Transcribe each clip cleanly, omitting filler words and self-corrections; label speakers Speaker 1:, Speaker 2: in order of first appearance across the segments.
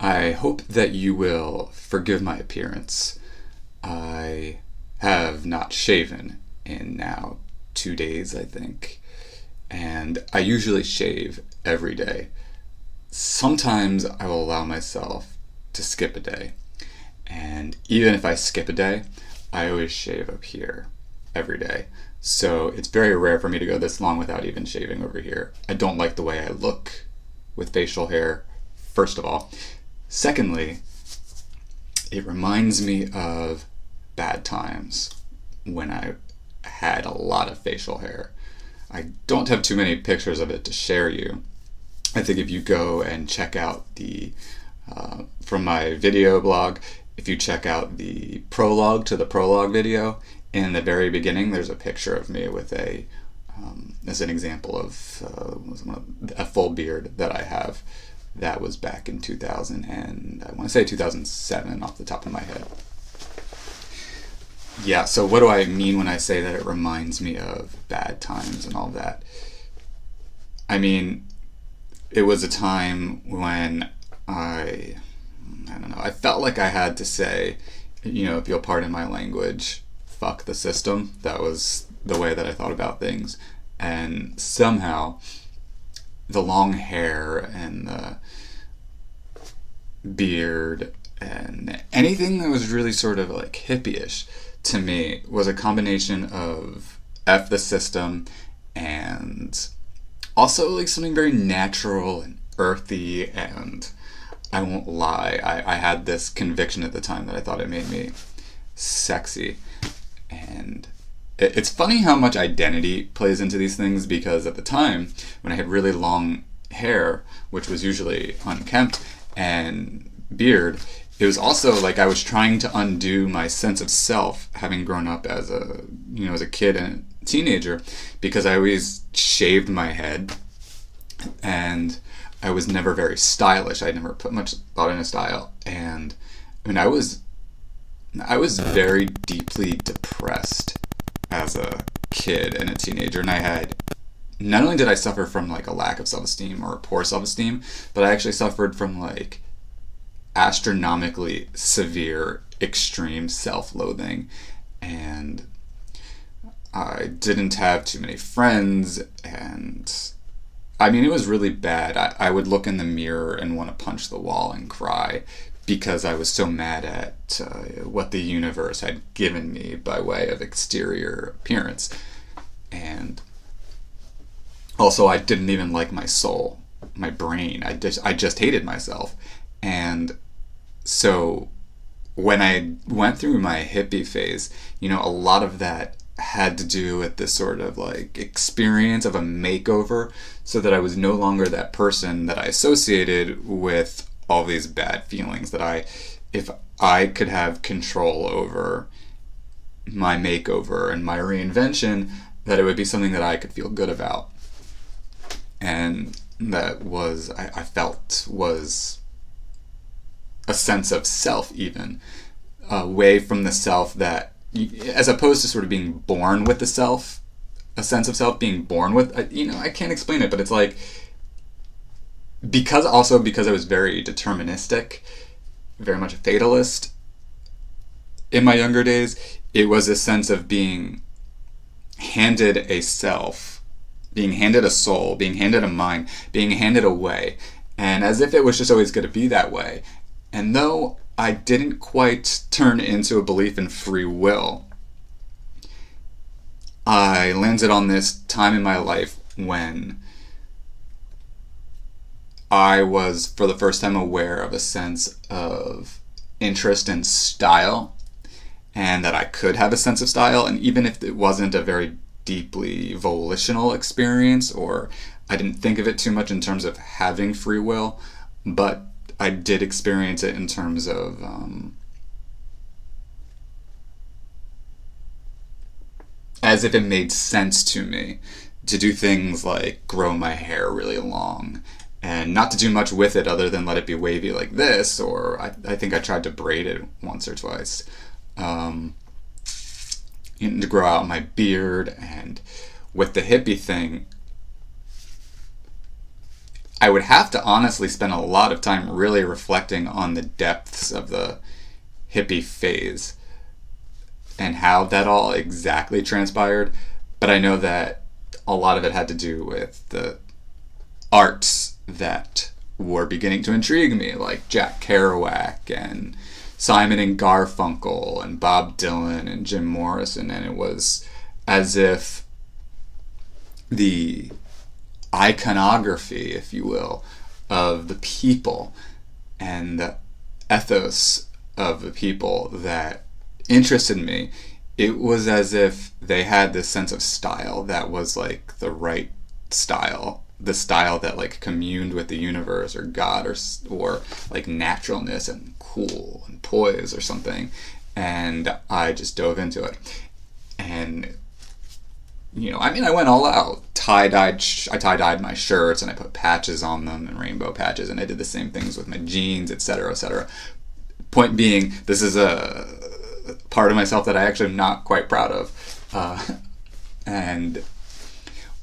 Speaker 1: I hope that you will forgive my appearance. I have not shaven in now 2 days, I think, and I usually shave every day. Sometimes I will allow myself to skip a day, and even if I skip a day, I always shave up here every day. So it's very rare for me to go this long without even shaving over here. I don't like the way I look with facial hair, first of all. Secondly, it reminds me of bad times when I had a lot of facial hair. I don't have too many pictures of it to share you. I think if you go and check out from my video blog, if you check out the prologue to the prologue video, in the very beginning there's a picture of me with as an example of a full beard that I have. That was back in 2000 and I want to say 2007 off the top of my head. Yeah, so what do I mean when I say that it reminds me of bad times and all that? I mean, it was a time when I don't know, I felt like I had to say, if you'll pardon my language, fuck the system. That was the way that I thought about things. And somehow, the long hair and the beard and anything that was really sort of like hippie-ish to me was a combination of F the system and also like something very natural and earthy. And I won't lie, I had this conviction at the time that I thought it made me sexy. And it's funny how much identity plays into these things, because at the time when I had really long hair, which was usually unkempt, and beard, it was also like I was trying to undo my sense of self, having grown up as a kid and a teenager, because I always shaved my head and I was never very stylish. I never put much thought into style. And I mean, I was very deeply depressed as a kid and a teenager, and not only did I suffer from like a lack of self-esteem or poor self-esteem, but I actually suffered from like astronomically severe extreme self-loathing, and I didn't have too many friends, and I mean, it was really bad. I would look in the mirror and want to punch the wall and cry because I was so mad at what the universe had given me by way of exterior appearance. And also, I didn't even like my soul, my brain. I just hated myself. And so when I went through my hippie phase, a lot of that had to do with this sort of like experience of a makeover, so that I was no longer that person that I associated with all these bad feelings. That if I could have control over my makeover and my reinvention, that it would be something that I could feel good about. And that was, I felt, was a sense of self, even away from the self that, as opposed to sort of being born with the self, a sense of self being born with, I can't explain it, but it's like, because I was very deterministic, very much a fatalist in my younger days, it was a sense of being handed a self, being handed a soul, being handed a mind, being handed a way, and as if it was just always going to be that way. And though I didn't quite turn into a belief in free will, I landed on this time in my life when I was, for the first time, aware of a sense of interest in style, and that I could have a sense of style, and even if it wasn't a very deeply volitional experience, or I didn't think of it too much in terms of having free will, but I did experience it in terms of as if it made sense to me to do things like grow my hair really long and not to do much with it other than let it be wavy like this, or I think I tried to braid it once or twice, to grow out my beard. And with the hippie thing, I would have to honestly spend a lot of time really reflecting on the depths of the hippie phase and how that all exactly transpired. But I know that a lot of it had to do with the arts that were beginning to intrigue me, like Jack Kerouac and Simon and Garfunkel and Bob Dylan and Jim Morrison. And it was as if the iconography, if you will, of the people and the ethos of the people that interested me, it was as if they had this sense of style that was like the right style, the style that like communed with the universe or God, or like naturalness and cool and poise or something. And I just dove into it. And I went all out. I tie-dyed my shirts, and I put patches on them, and rainbow patches, and I did the same things with my jeans, etc., etc. Point being, this is a part of myself that I actually am not quite proud of,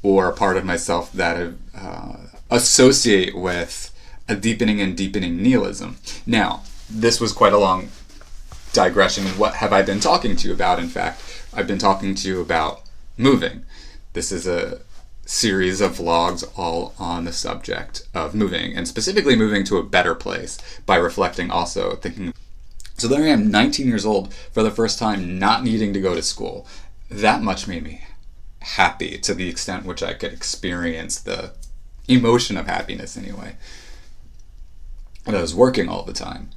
Speaker 1: or a part of myself that I associate with a deepening and deepening nihilism. Now, this was quite a long digression. What have I been talking to you about? In fact, I've been talking to you about moving. This is a series of vlogs all on the subject of moving, and specifically moving to a better place by reflecting, also thinking. So there I am, 19 years old, for the first time, not needing to go to school. That much made me happy, to the extent which I could experience the emotion of happiness anyway. And I was working all the time.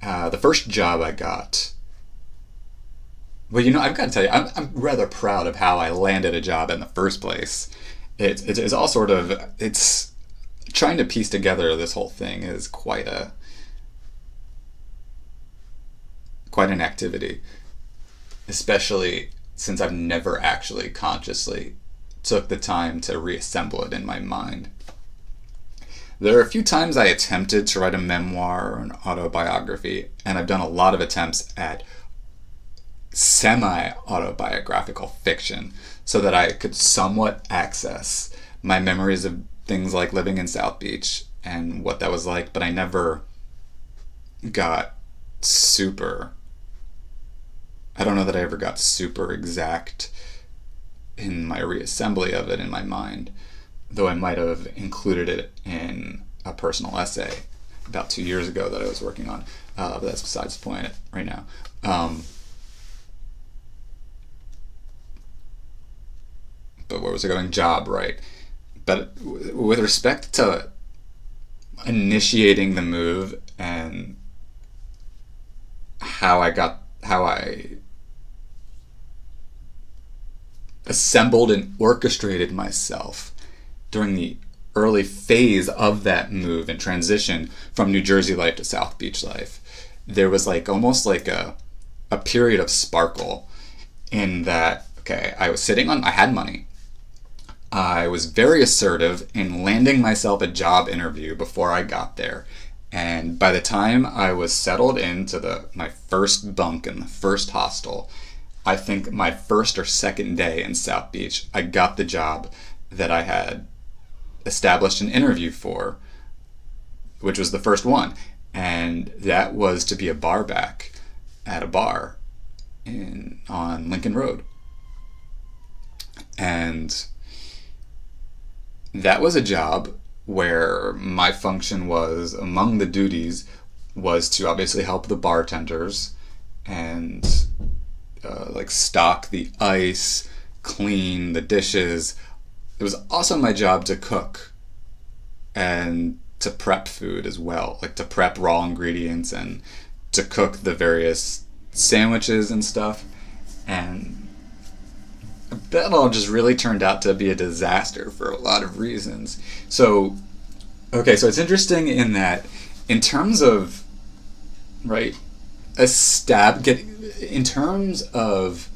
Speaker 1: The first job I got, well, I've got to tell you, I'm rather proud of how I landed a job in the first place. It's all sort of, it's trying to piece together this whole thing is quite an activity, especially since I've never actually consciously took the time to reassemble it in my mind. There are a few times I attempted to write a memoir or an autobiography, and I've done a lot of attempts at semi-autobiographical fiction so that I could somewhat access my memories of things like living in South Beach and what that was like, but I never got I don't know that I ever got super exact in my reassembly of it in my mind, though I might have included it in a personal essay about 2 years ago that I was working on, but that's besides the point right now. But where was I going? Job, right? But with respect to initiating the move and how I assembled and orchestrated myself during the early phase of that move and transition from New Jersey life to South Beach life, there was almost like a period of sparkle in that, okay, I had money. I was very assertive in landing myself a job interview before I got there. And by the time I was settled into my first bunk in the first hostel, I think my first or second day in South Beach, I got the job that I had established an interview for, which was the first one. And that was to be a barback at a bar on Lincoln Road. And that was a job where my function was, among the duties, was to obviously help the bartenders and stock the ice, clean the dishes. It was also my job to cook and to prep food as well, to prep raw ingredients and to cook the various sandwiches and stuff. And that all just really turned out to be a disaster for a lot of reasons. So it's interesting in that, in terms of, in terms of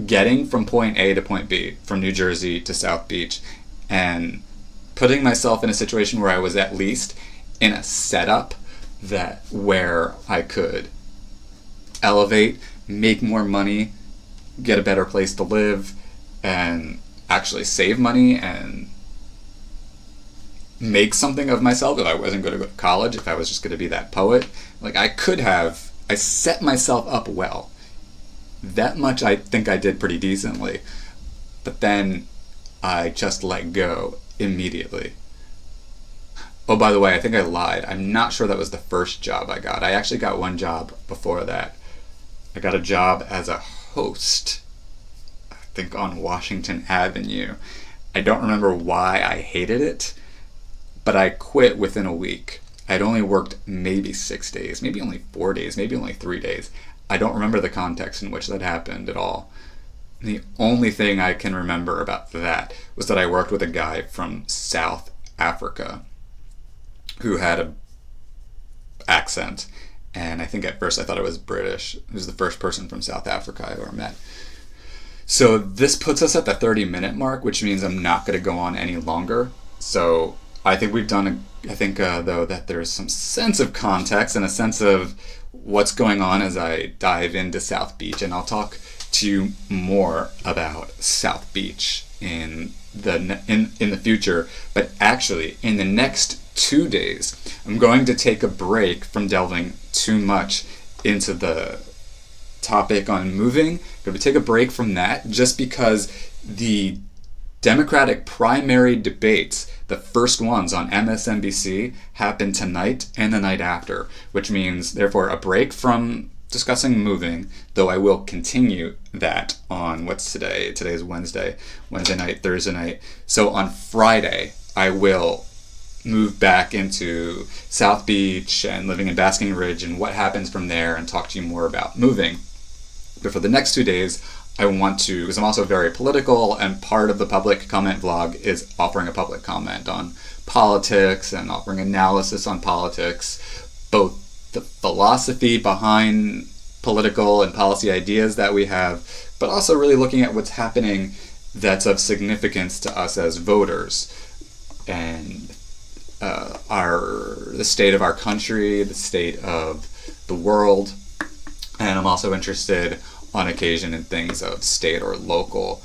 Speaker 1: getting from point A to point B, from New Jersey to South Beach, and putting myself in a situation where I was at least in a setup where I could elevate, make more money, get a better place to live, and actually save money and make something of myself if I wasn't going to go to college, if I was just going to be that poet. Like, I set myself up well. That much I think I did pretty decently. But then I just let go immediately. Oh, by the way, I think I lied. I'm not sure that was the first job I got. I actually got one job before that. I got a job as a host, I think on Washington Avenue. I don't remember why I hated it, but I quit within a week. I'd only worked maybe 6 days, maybe only 4 days, maybe only 3 days. I don't remember the context in which that happened at all. The only thing I can remember about that was that I worked with a guy from South Africa who had a accent, and I think at first I thought it was British. He was the first person from South Africa I ever met. So this puts us at the 30-minute mark, which means I'm not going to go on any longer. So I think we've done, though, that there's some sense of context and a sense of what's going on as I dive into South Beach, and I'll talk to you more about South Beach in the future. But actually, in the next 2 days, I'm going to take a break from delving too much into the topic on moving. I'm going to take a break from that just because the Democratic primary debates, the first ones on MSNBC, happen tonight and the night after, which means, therefore, a break from discussing moving, though I will continue that on, what's today? Today's Wednesday night, Thursday night. So on Friday, I will move back into South Beach and living in Basking Ridge and what happens from there, and talk to you more about moving. But for the next 2 days, I want to, because I'm also very political, and part of the public comment vlog is offering a public comment on politics and offering analysis on politics, both the philosophy behind political and policy ideas that we have, but also really looking at what's happening that's of significance to us as voters, and the state of our country, the state of the world. And I'm also interested on occasion in things of state or local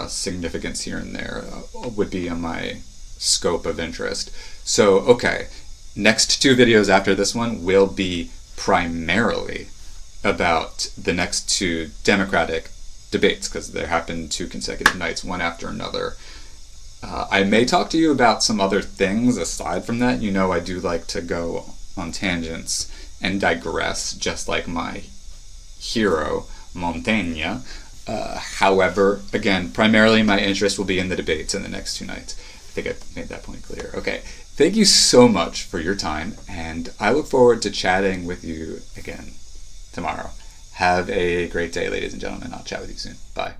Speaker 1: significance here and there would be in my scope of interest. So, okay, next 2 videos after this one will be primarily about the next 2 Democratic debates, because there happened 2 consecutive nights, one after another. I may talk to you about some other things aside from that. You know, I do like to go on tangents and digress, just like my hero, Montaigne. However, again, primarily my interest will be in the debates in the next 2 nights. I think I've made that point clear. Okay, thank you so much for your time, and I look forward to chatting with you again tomorrow. Have a great day, ladies and gentlemen. I'll chat with you soon. Bye.